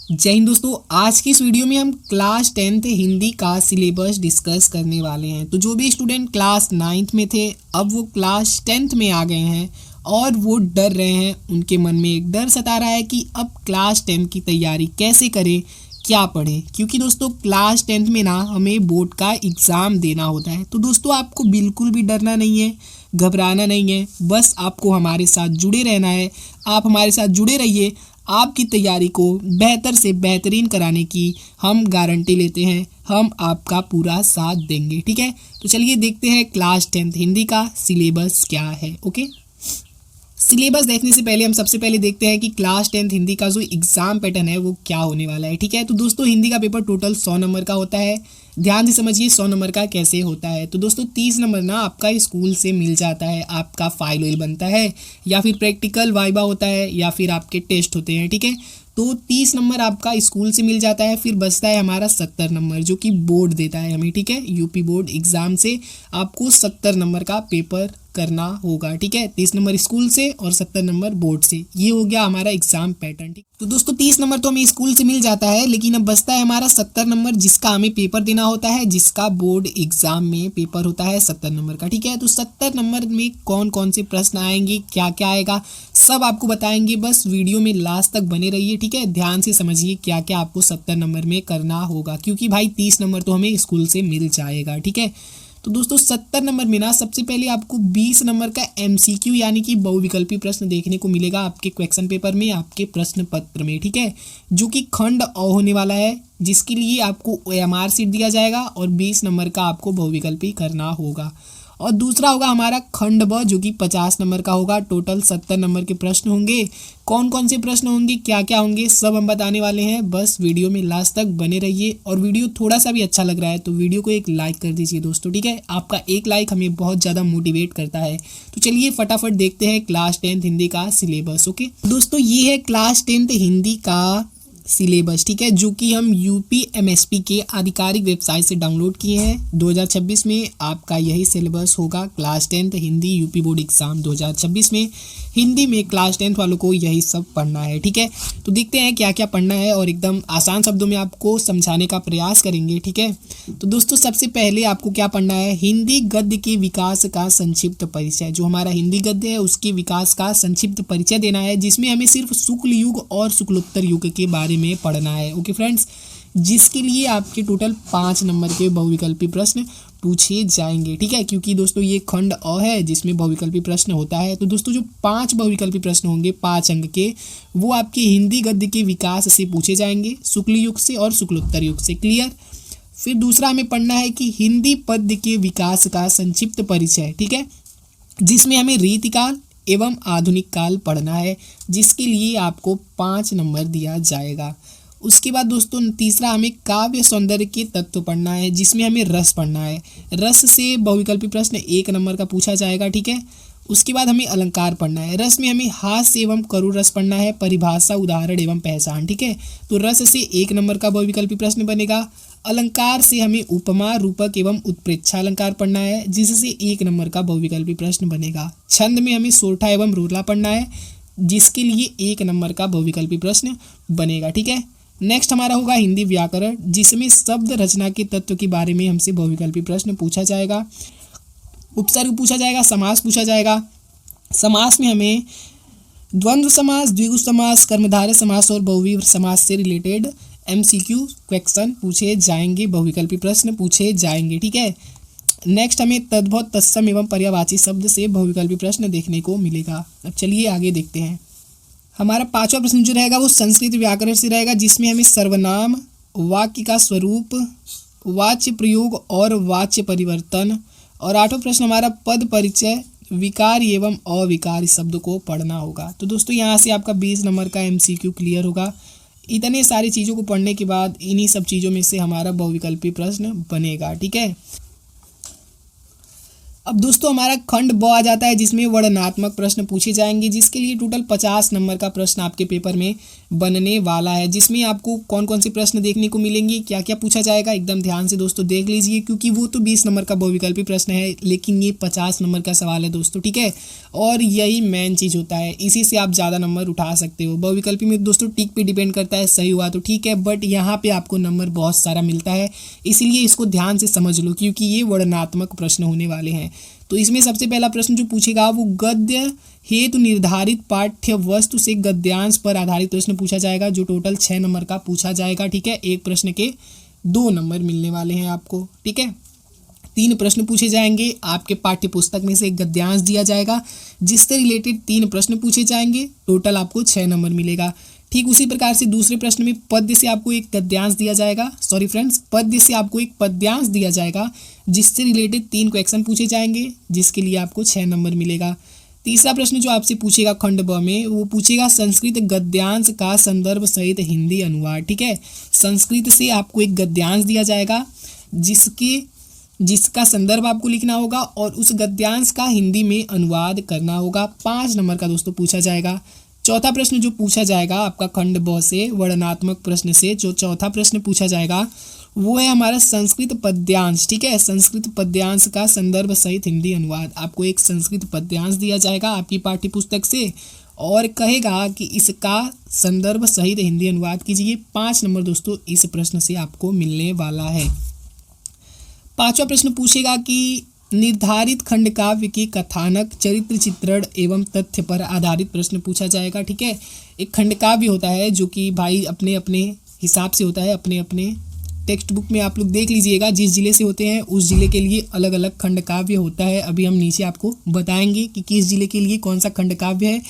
जय हिंद दोस्तों। आज की इस वीडियो में हम क्लास 10th हिंदी का सिलेबस डिस्कस करने वाले हैं। तो जो भी स्टूडेंट क्लास 9th में थे अब वो क्लास 10th में आ गए हैं और वो डर रहे हैं, उनके मन में एक डर सता रहा है कि अब क्लास 10 की तैयारी कैसे करें, क्या पढ़ें। क्योंकि दोस्तों क्लास 10th में ना हमें बोर्ड का एग्ज़ाम देना होता है। तो दोस्तों आपको बिल्कुल भी डरना नहीं है, घबराना नहीं है, बस आपको हमारे साथ जुड़े रहना है। आप हमारे साथ जुड़े रहिए, आपकी तैयारी को बेहतर से बेहतरीन कराने की हम गारंटी लेते हैं, हम आपका पूरा साथ देंगे। ठीक है, तो चलिए देखते हैं क्लास 10th हिंदी का सिलेबस क्या है। ओके, सिलेबस देखने से पहले हम सबसे पहले देखते हैं कि क्लास 10th हिंदी का जो एग्ज़ाम पैटर्न है वो क्या होने वाला है। ठीक है, तो दोस्तों हिंदी का पेपर टोटल 100 नंबर का होता है। ध्यान से समझिए 100 नंबर का कैसे होता है। तो दोस्तों 30 नंबर ना आपका स्कूल से मिल जाता है, आपका फाइल वाइल बनता है या फिर प्रैक्टिकल वाइवा होता है या फिर आपके टेस्ट होते हैं। ठीक है, तो 30 नंबर आपका स्कूल से मिल जाता है। फिर बचता है हमारा 70 नंबर जो कि बोर्ड देता है हमें। ठीक है, यूपी बोर्ड एग्ज़ाम से आपको 70 नंबर का पेपर करना होगा। ठीक है, 30 नंबर स्कूल से और 70 नंबर बोर्ड से। ये हो गया हमारा एग्जाम पैटर्न। ठीक, तो दोस्तों 30 नंबर तो हमें स्कूल से मिल जाता है, लेकिन अब बचता है हमारा 70 नंबर जिसका हमें पेपर देना होता है, जिसका बोर्ड एग्जाम में पेपर होता है 70 नंबर का। ठीक है, तो 70 नंबर में कौन कौन से प्रश्न आएंगे, क्या क्या आएगा, सब आपको बताएंगे। बस वीडियो में लास्ट तक बने रहिए। ठीक है, ध्यान से समझिए क्या क्या आपको 70 नंबर में करना होगा, क्योंकि भाई 30 नंबर तो हमें स्कूल से मिल जाएगा। ठीक है, तो दोस्तों 70 नंबर में ना सबसे पहले आपको 20 नंबर का एमसीक्यू यानी कि बहुविकल्पी प्रश्न देखने को मिलेगा आपके क्वेश्चन पेपर में, आपके प्रश्न पत्र में। ठीक है, जो कि खंड अ होने वाला है, जिसके लिए आपको OMR शीट दिया जाएगा और 20 नंबर का आपको बहुविकल्पी करना होगा। और दूसरा होगा हमारा खंड ब जो कि 50 नंबर का होगा। टोटल 70 नंबर के प्रश्न होंगे। कौन कौन से प्रश्न होंगे, क्या क्या होंगे, सब हम बताने वाले हैं। बस वीडियो में लास्ट तक बने रहिए। और वीडियो थोड़ा सा भी अच्छा लग रहा है तो वीडियो को एक लाइक कर दीजिए दोस्तों। ठीक है, आपका एक लाइक हमें बहुत ज़्यादा मोटिवेट करता है। तो चलिए फटाफट देखते हैं क्लास 10th हिंदी का सिलेबस। ओके दोस्तों, ये है क्लास 10th हिंदी का सिलेबस। ठीक है, जो कि हम UPMSP के आधिकारिक वेबसाइट से डाउनलोड किए हैं। 2026 में आपका यही सिलेबस होगा। Class 10th Hindi UP board exam 2026 में हिंदी में क्लास 10th वालों को यही सब पढ़ना है। ठीक है, तो देखते हैं क्या क्या पढ़ना है और एकदम आसान शब्दों में आपको समझाने का प्रयास करेंगे। ठीक है, तो दोस्तों सबसे पहले आपको क्या पढ़ना है, हिंदी गद्य के विकास का संक्षिप्त परिचय। जो हमारा हिंदी गद्य है उसके विकास का संक्षिप्त परिचय देना है, जिसमें हमें सिर्फ शुक्ल युग और शुक्लोत्तर युग के बारे में पढ़ना है। ओके फ्रेंड्स, जिसके लिए आपके टोटल 5 नंबर के बहुविकल्पी प्रश्न पूछे जाएंगे। ठीक है, क्योंकि दोस्तों ये खंड अ है जिसमें बहुविकल्पी प्रश्न होता है। तो दोस्तों जो 5 बहुविकल्पी प्रश्न होंगे 5 अंक के, वो आपके हिंदी गद्य के विकास से पूछे जाएंगे, शुक्ल युग से और शुक्लोत्तर युग से। क्लियर। फिर दूसरा हमें पढ़ना है कि हिंदी पद्य के विकास का संक्षिप्त परिचय। ठीक है, जिसमें हमें रीतिकाल एवं आधुनिक काल पढ़ना है, जिसके लिए आपको 5 नंबर दिया जाएगा। उसके बाद दोस्तों तीसरा हमें काव्य सौंदर्य के तत्व पढ़ना है, जिसमें हमें रस पढ़ना है। रस से बहुविकल्पी प्रश्न 1 नंबर का पूछा जाएगा। ठीक है, उसके बाद हमें अलंकार पढ़ना है। रस में हमें हास्य एवं करुण रस पढ़ना है, परिभाषा, उदाहरण एवं पहचान। ठीक है, तो रस से 1 नंबर का बहुविकल्पी प्रश्न बनेगा। अलंकार से हमें उपमा, रूपक एवं उत्प्रेक्षा अलंकार पढ़ना है, जिससे 1 नंबर का बहुविकल्पी प्रश्न बनेगा। छंद में हमें सोरठा एवं रोला पढ़ना है, जिसके लिए 1 नंबर का बहुविकल्पी प्रश्न बनेगा। ठीक है, नेक्स्ट हमारा होगा हिंदी व्याकरण, जिसमें शब्द रचना के तत्व के बारे में हमसे बहुविकल्पी प्रश्न पूछा जाएगा। उपसर्ग पूछा जाएगा, समास पूछा जाएगा। समास में हमें द्वंद्व समास, द्विगु समास, कर्मधारय समास और बहुव्रीहि समास से रिलेटेड MCQ क्वेश्चन पूछे जाएंगे, बहुविकल्पी प्रश्न पूछे जाएंगे। ठीक है, नेक्स्ट हमें तद्भव, तत्सम एवं पर्यायवाची शब्द से बहुविकल्पी प्रश्न देखने को मिलेगा। अब चलिए आगे देखते हैं। हमारा 5वां प्रश्न जो रहेगा वो संस्कृत व्याकरण से रहेगा, जिसमें हमें सर्वनाम, वाक्य का स्वरूप, वाच्य प्रयोग और वाच्य परिवर्तन। और 8वां प्रश्न हमारा पद परिचय, विकार एवं अविकार शब्द को पढ़ना होगा। तो दोस्तों यहाँ से आपका 20 नंबर का MCQ क्लियर होगा। इतने सारी चीज़ों को पढ़ने के बाद इन्हीं सब चीज़ों में से हमारा बहुविकल्पी प्रश्न बनेगा। ठीक है, अब दोस्तों हमारा खंड ब आ जाता है जिसमें वर्णनात्मक प्रश्न पूछे जाएंगे, जिसके लिए टोटल 50 नंबर का प्रश्न आपके पेपर में बनने वाला है, जिसमें आपको कौन कौन से प्रश्न देखने को मिलेंगे, क्या क्या पूछा जाएगा, एकदम ध्यान से दोस्तों देख लीजिए, क्योंकि वो तो 20 नंबर का बहुविकल्पी प्रश्न है, लेकिन ये 50 नंबर का सवाल है दोस्तों, ठीक है। और यही मेन चीज़ होता है, इसी से आप ज़्यादा नंबर उठा सकते हो। बहुविकल्पी में दोस्तों टिक पे डिपेंड करता है, सही हुआ तो ठीक है, बट यहाँ पर आपको नंबर बहुत सारा मिलता है, इसलिए इसको ध्यान से समझ लो, क्योंकि ये वर्णनात्मक प्रश्न होने वाले हैं। तो इसमें सबसे पहला प्रश्न जो पूछेगा वो गद्य हेतु निर्धारित पाठ्य वस्तु से गद्यांश पर आधारित प्रश्न पूछा जाएगा, जो टोटल 6 नंबर का पूछा जाएगा, ठीक है। एक प्रश्न के 2 नंबर मिलने वाले हैं आपको, ठीक है। 3 प्रश्न पूछे जाएंगे, आपके पाठ्य पुस्तक में से एक गद्यांश दिया जाएगा जिससे रिलेटेड 3 प्रश्न पूछे जाएंगे, टोटल आपको 6 नंबर मिलेगा। ठीक उसी प्रकार से दूसरे प्रश्न में पद्य से आपको एक गद्यांश दिया जाएगा, सॉरी फ्रेंड्स, पद्य से आपको एक पद्यांश दिया जाएगा जिससे रिलेटेड 3 क्वेश्चन पूछे जाएंगे, जिसके लिए आपको 6 नंबर मिलेगा। तीसरा प्रश्न जो आपसे पूछेगा खंड ब में, वो पूछेगा संस्कृत गद्यांश का संदर्भ सहित हिंदी अनुवाद, ठीक है। संस्कृत से आपको एक गद्यांश दिया जाएगा जिसका संदर्भ आपको लिखना होगा और उस गद्यांश का हिंदी में अनुवाद करना होगा। 5 नंबर का दोस्तों पूछा जाएगा। चौथा प्रश्न जो पूछा जाएगा आपका खंड ब से वर्णनात्मक प्रश्न से जो चौथा प्रश्न पूछा जाएगा वो है हमारा संस्कृत पद्यांश, ठीक है। संस्कृत पद्यांश का संदर्भ सहित हिंदी अनुवाद, आपको एक संस्कृत पद्यांश दिया जाएगा आपकी पाठ्य पुस्तक से और कहेगा कि इसका संदर्भ सहित हिंदी अनुवाद कीजिए। 5 नंबर दोस्तों इस प्रश्न से आपको मिलने वाला है। 5वां प्रश्न पूछेगा कि निर्धारित खंड काव्य के कथानक चरित्र चित्रण एवं तथ्य पर आधारित प्रश्न पूछा जाएगा, ठीक है। एक खंड काव्य होता है जो कि भाई अपने अपने हिसाब से होता है, अपने अपने टेक्स्ट बुक में आप लोग देख लीजिएगा, जिस जिले से होते हैं उस जिले के लिए अलग अलग खंड काव्य होता है। अभी हम नीचे आपको बताएंगे कि किस जिले के लिए कौन सा खंड काव्य है,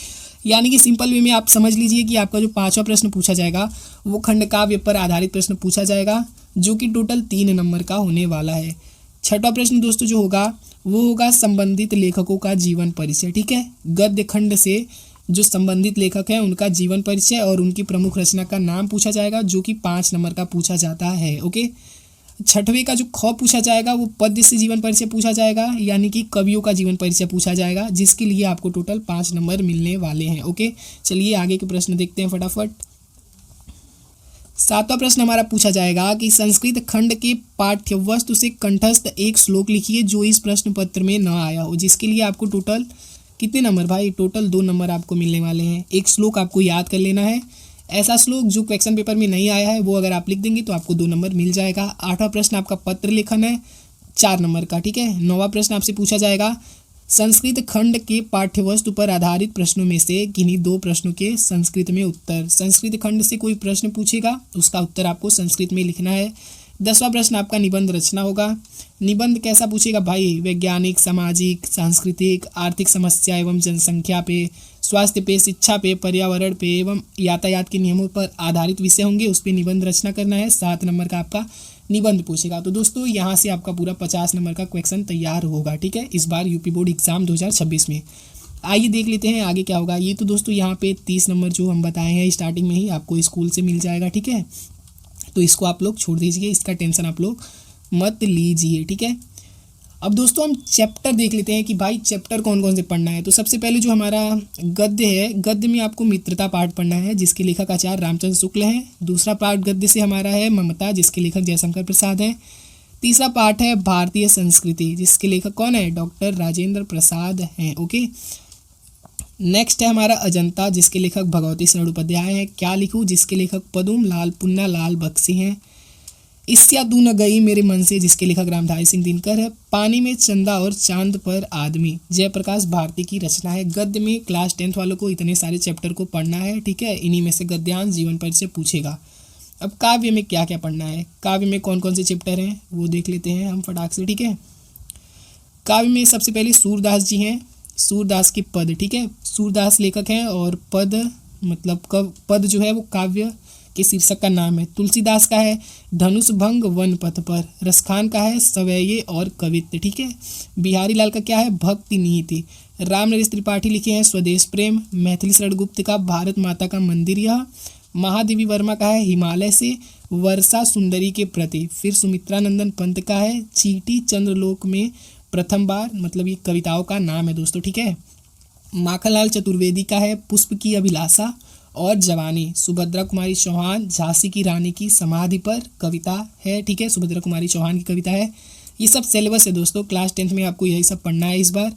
यानी कि सिंपल वे में आप समझ लीजिए कि आपका जो 5वां प्रश्न पूछा जाएगा वो खंड काव्य पर आधारित प्रश्न पूछा जाएगा, जो कि टोटल 3 नंबर का होने वाला है। 6वां प्रश्न दोस्तों जो होगा वो होगा संबंधित लेखकों का जीवन परिचय, ठीक है। गद्य खंड से जो संबंधित लेखक हैं उनका जीवन परिचय और उनकी प्रमुख रचना का नाम पूछा जाएगा, जो कि 5 नंबर का पूछा जाता है, ओके। 6वें का जो ख पूछा जाएगा वो पद्य से जीवन परिचय पूछा जाएगा, यानी कि कवियों का जीवन परिचय पूछा जाएगा, जिसके लिए आपको टोटल 5 नंबर मिलने वाले हैं, ओके। चलिए आगे के प्रश्न देखते हैं फटाफट। 7वां प्रश्न हमारा पूछा जाएगा कि संस्कृत खंड के पाठ्य वस्तु से कंठस्थ एक श्लोक लिखिए जो इस प्रश्न पत्र में न आया हो, जिसके लिए आपको टोटल कितने नंबर भाई, टोटल 2 नंबर आपको मिलने वाले हैं। एक श्लोक आपको याद कर लेना है, ऐसा श्लोक जो क्वेश्चन पेपर में नहीं आया है वो अगर आप लिख देंगे तो आपको 2 नंबर मिल जाएगा। 8वां प्रश्न आपका पत्र लेखन है 4 नंबर का, ठीक है। 9वां प्रश्न आपसे पूछा जाएगा संस्कृत खंड के पाठ्यवस्तु पर आधारित प्रश्नों में से किन्हीं 2 प्रश्नों के संस्कृत में उत्तर। संस्कृत खंड से कोई प्रश्न पूछेगा उसका उत्तर आपको संस्कृत में लिखना है। 10वां प्रश्न आपका निबंध रचना होगा। निबंध कैसा पूछेगा भाई, वैज्ञानिक, सामाजिक, सांस्कृतिक, आर्थिक समस्या एवं जनसंख्या पे, स्वास्थ्य पे, शिक्षा पे, पर्यावरण पे एवं यातायात के नियमों पर आधारित विषय होंगे, उस पर निबंध रचना करना है। 7 नंबर का आपका निबंध पूछेगा। तो दोस्तों यहाँ से आपका पूरा 50 नंबर का क्वेश्चन तैयार होगा, ठीक है, इस बार यूपी बोर्ड एग्जाम 2026 में। आइए देख लेते हैं आगे क्या होगा। ये तो दोस्तों यहाँ पे 30 नंबर जो हम बताए हैं स्टार्टिंग में ही आपको स्कूल से मिल जाएगा, ठीक है। तो इसको आप लोग छोड़ दीजिए, इसका टेंशन आप लोग मत लीजिए, ठीक है। अब दोस्तों हम चैप्टर देख लेते हैं कि भाई चैप्टर कौन कौन से पढ़ना है। तो सबसे पहले जो हमारा गद्य है, गद्य में आपको मित्रता पाठ पढ़ना है जिसके लेखक आचार्य रामचंद्र शुक्ल हैं। दूसरा पाठ गद्य से हमारा है ममता, जिसके लेखक जयशंकर प्रसाद हैं। तीसरा पाठ है भारतीय संस्कृति, जिसके लेखक कौन है, डॉक्टर राजेंद्र प्रसाद हैं, ओके। नेक्स्ट है हमारा अजंता, जिसके लेखक भगवती शरण उपाध्याय हैं। क्या लिखूं, जिसके लेखक पदुम लाल पुन्ना लाल बख्शी हैं। इसया तू न गई मेरे मन से, जिसके लेखक रामधारी सिंह दिनकर है। पानी में चंदा और चांद पर आदमी, जयप्रकाश भारती की रचना है। गद्य में क्लास 10th वालों को इतने सारे चैप्टर को पढ़ना है, ठीक है। इन्हीं में से गद्यांश जीवन परिचय पूछेगा। अब काव्य में क्या क्या पढ़ना है, काव्य में कौन कौन से चैप्टर हैं वो देख लेते हैं हम फटाक से, ठीक है। काव्य में सबसे पहले सूरदास जी हैं, सूरदास के पद, ठीक है। सूरदास लेखक हैं और पद मतलब पद जो है वो काव्य के शीर्षक का नाम है। तुलसीदास का है धनुष भंग वन पथ पर। रसखान का है सवैये और कवित्व, ठीक है। बिहारी लाल का क्या है भक्ति नीति। राम नरेश त्रिपाठी लिखे हैं स्वदेश प्रेम। मैथिली शरण गुप्त का भारत माता का मंदिर यह। महादेवी वर्मा का है हिमालय से। वर्षा सुंदरी के प्रति। फिर सुमित्रा नंदन पंत का है चींटी चंद्रलोक में प्रथम बार, मतलब ये कविताओं का नाम है दोस्तों, ठीक है। माखनलाल चतुर्वेदी का है पुष्प की अभिलाषा और जवानी। सुभद्रा कुमारी चौहान झांसी की रानी की समाधि पर कविता है, ठीक है, सुभद्रा कुमारी चौहान की कविता है। ये सब सिलेबस है दोस्तों, क्लास 10th में आपको यही सब पढ़ना है इस बार।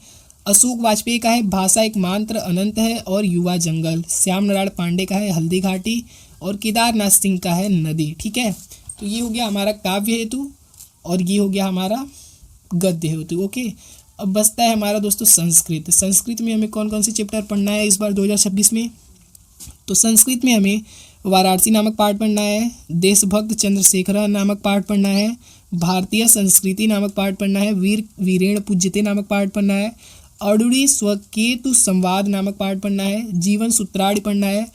अशोक वाजपेयी का है भाषा एक मात्र अनंत है और युवा जंगल। श्याम नारायण पांडे का है हल्दी घाटी और केदारनाथ सिंह का है नदी, ठीक है। तो ये हो गया हमारा काव्य हेतु और ये हो गया हमारा गद्य हेतु, ओके। अब बचता है हमारा दोस्तों संस्कृत। संस्कृत में हमें कौन कौन से चैप्टर पढ़ना है इस बार 2026 में? तो संस्कृत में हमें वाराणसी नामक पाठ पढ़ना है, देशभक्त चंद्रशेखर नामक पाठ पढ़ना है, भारतीय संस्कृति नामक पाठ पढ़ना है, वीर वीरेण पूज्यते नामक पाठ पढ़ना है, अडुरी स्वकेतु संवाद नामक पाठ पढ़ना है, जीवन सूत्राणि पढ़ना है,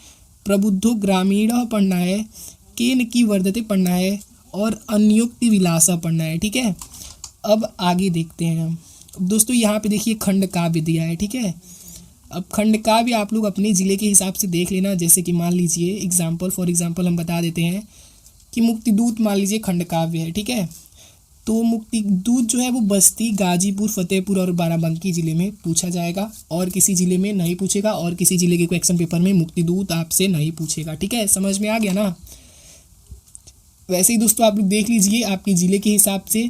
प्रबुद्धो ग्रामीण पढ़ना है, केन की वर्धते पढ़ना है और अन्योक्ति विलासा पढ़ना है, ठीक है। अब आगे देखते हैं हम दोस्तों, यहाँ पे देखिए खंड काव्य दिया है, ठीक है। अब खंड काव्य आप लोग अपने ज़िले के हिसाब से देख लेना, जैसे कि मान लीजिए फॉर एग्जांपल हम बता देते हैं कि मुक्तिदूत मान लीजिए खंड काव्य है, ठीक है। तो मुक्तिदूत जो है वो बस्ती, गाजीपुर, फतेहपुर और बाराबंकी ज़िले में पूछा जाएगा और किसी ज़िले में नहीं पूछेगा, और किसी ज़िले के क्वेश्चन पेपर में मुक्तिदूत आपसे नहीं पूछेगा, ठीक है। समझ में आ गया ना? वैसे ही दोस्तों आप लोग देख लीजिए आपके ज़िले के हिसाब से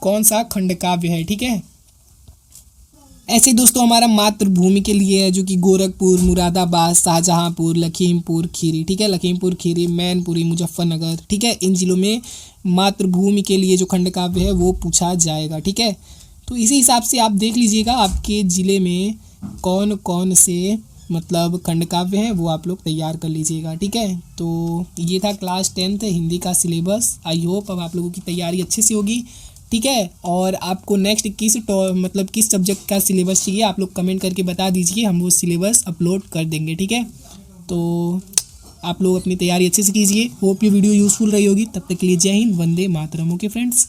कौन सा खंड काव्य है, ठीक है। ऐसे दोस्तों हमारा मातृभूमि के लिए है जो कि गोरखपुर, मुरादाबाद, शाहजहांपुर, लखीमपुर खीरी, ठीक है, लखीमपुर खीरी, मैनपुरी, मुजफ्फरनगर, ठीक है। इन जिलों में मातृभूमि के लिए जो खंड काव्य है वो पूछा जाएगा, ठीक है। तो इसी हिसाब से आप देख लीजिएगा आपके ज़िले में कौन कौन से मतलब खंड काव्य हैं वो आप लोग तैयार कर लीजिएगा, ठीक है। तो ये था क्लास 10th हिंदी का सिलेबस। आई होप अब आप लोगों की तैयारी अच्छे से होगी, ठीक है। और आपको नेक्स्ट किस सब्जेक्ट का सिलेबस चाहिए आप लोग कमेंट करके बता दीजिए, हम वो सिलेबस अपलोड कर देंगे, ठीक है। तो आप लोग अपनी तैयारी अच्छे से कीजिए। होप ये वीडियो यूज़फुल रही होगी। तब तक के लिए जय हिंद, वंदे मातरम, ओके फ्रेंड्स।